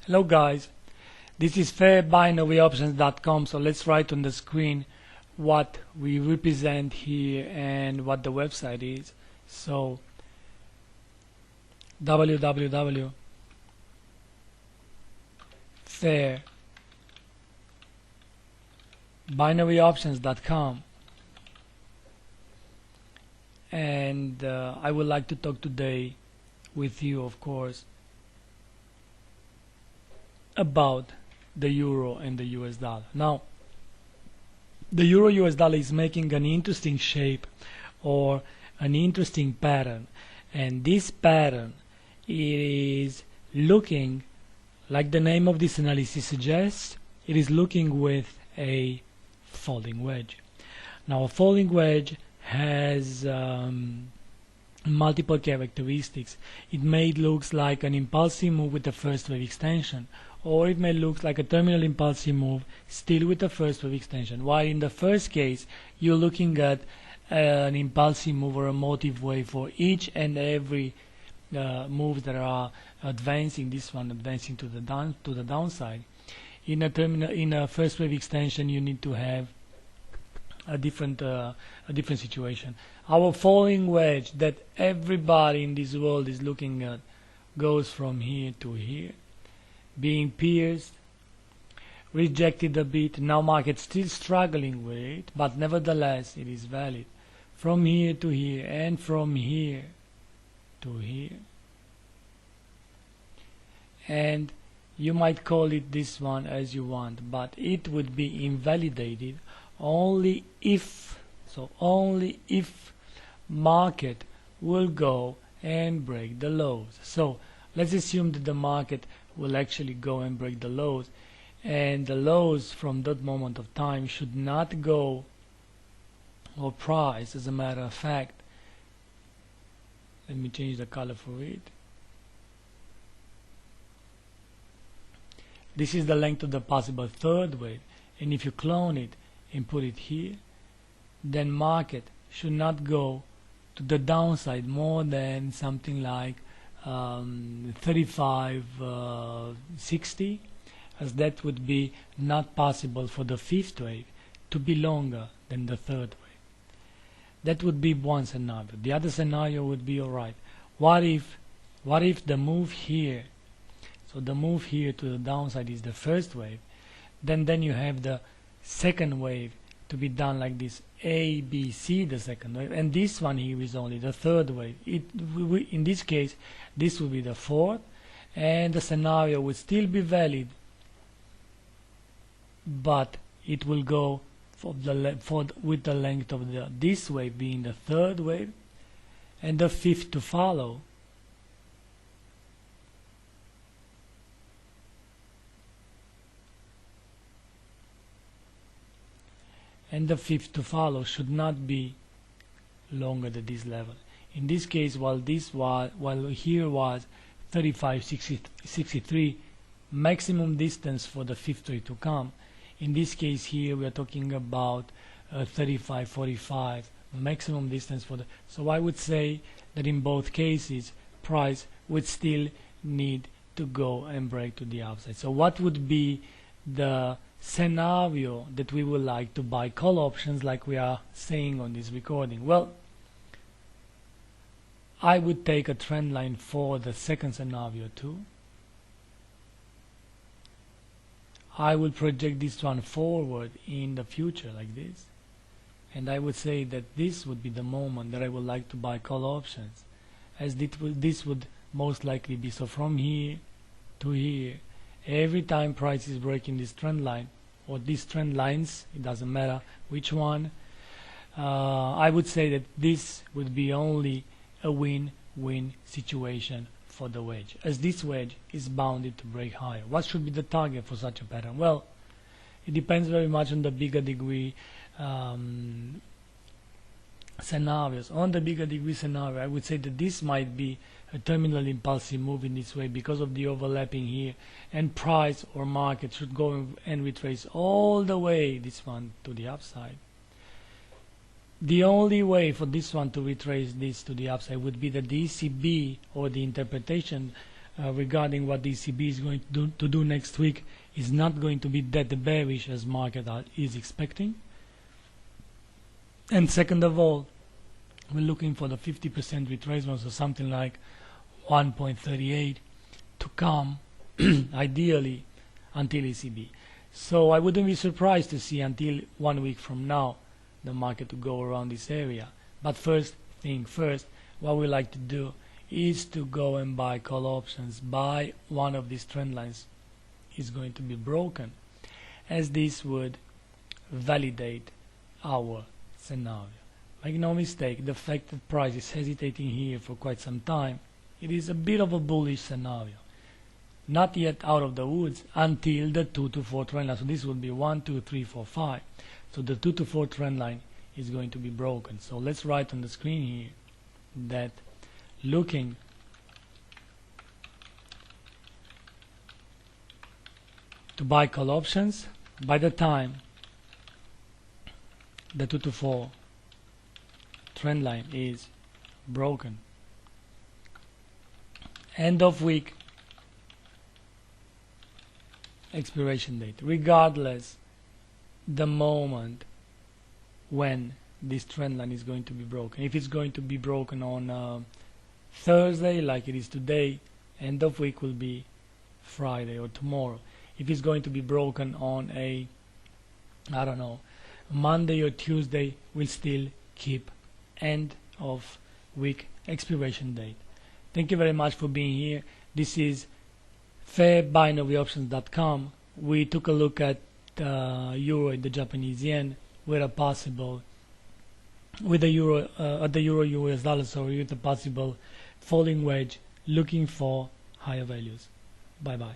Hello guys, this is fairbinaryoptions.com. So let's write on the screen what we represent here and what the website is. So www.fairbinaryoptions.com, and I would like to talk today with you, of course, about the euro and the US dollar. Now, the euro US dollar is making an interesting shape or an interesting pattern, and this pattern is looking, like the name of this analysis suggests, it is looking with a falling wedge. Now, a falling wedge has multiple characteristics. It may look like an impulsive move with a first wave extension, or it may look like a terminal impulsive move still with a first wave extension. While in the first case, you're looking at an impulsive move or a motive wave for each and every moves that are advancing. This one advancing to the downside. In a first wave extension, you need to have a different situation. Our falling wedge that everybody in this world is looking at goes from here to here, being pierced, rejected a bit. Now market still struggling with it, but nevertheless it is valid. From here to here, and from here to here. And you might call it this one as you want, but it would be invalidated only if market will go and break the lows. So let's assume that the market will actually go and break the lows, and the lows from that moment of time should not go, or price, as a matter of fact, let me change the color for it. This is the length of the possible third wave, and if you clone it and put it here, then market should not go to the downside more than something like 35.60, as that would be not possible for the fifth wave to be longer than the third wave. That would be one scenario. The other scenario would be, alright, what if the move here, so the move here to the downside is the first wave, then you have the second wave to be done like this, A, B, C, the second wave, and this one here is only the third wave. In this case, this will be the fourth, and the scenario would still be valid, but it will go with the length of this wave being the third wave, and the fifth to follow. And the fifth to follow should not be longer than this level. In this case, while here was 35.63 maximum distance for the fifth wave to come, in this case here we are talking about 35.45 maximum distance for the. So I would say that in both cases, price would still need to go and break to the upside. So what would be the scenario that we would like to buy call options, like we are saying on this recording? Well, I would take a trend line for the second scenario too. I would project this one forward in the future like this, and I would say that this would be the moment that I would like to buy call options, as this would most likely be. So from here to here, every time price is breaking this trend line, or these trend lines, it doesn't matter which one, I would say that this would be only a win-win situation for the wedge, as this wedge is bounded to break higher. What should be the target for such a pattern? Well, it depends very much on the bigger degree scenarios. On the bigger degree scenario, I would say that this might be a terminal impulsive move in this way because of the overlapping here, and price or market should go and retrace all the way this one to the upside. The only way for this one to retrace this to the upside would be the DCB, or the interpretation regarding what the ECB is going to do next week is not going to be that bearish as market is expecting. And second of all, we're looking for the 50% retracement, so something like 1.38 to come ideally until ECB. So I wouldn't be surprised to see until 1 week from now the market to go around this area. But first thing first, what we like to do is to go and buy call options by one of these trend lines is going to be broken, as this would validate our scenario. Make no mistake, the fact that price is hesitating here for quite some time, it is a bit of a bullish scenario. Not yet out of the woods until the 2 to 4 trend line. So this will be 1, 2, 3, 4, 5. So the 2 to 4 trend line is going to be broken. So let's write on the screen here that looking to buy call options by the time the 2 to 4 trend line is broken. End of week expiration date, regardless the moment when this trend line is going to be broken. If it's going to be broken on Thursday like it is today, end of week will be Friday or tomorrow. If it's going to be broken on a, I don't know, Monday or Tuesday, we'll still keep end of week expiration date. Thank you very much for being here. This is fairbinaryoptions.com. We took a look at euro and the Japanese yen with a possible, with the euro at the euro US dollar, sorry, with a possible falling wedge, looking for higher values. Bye bye.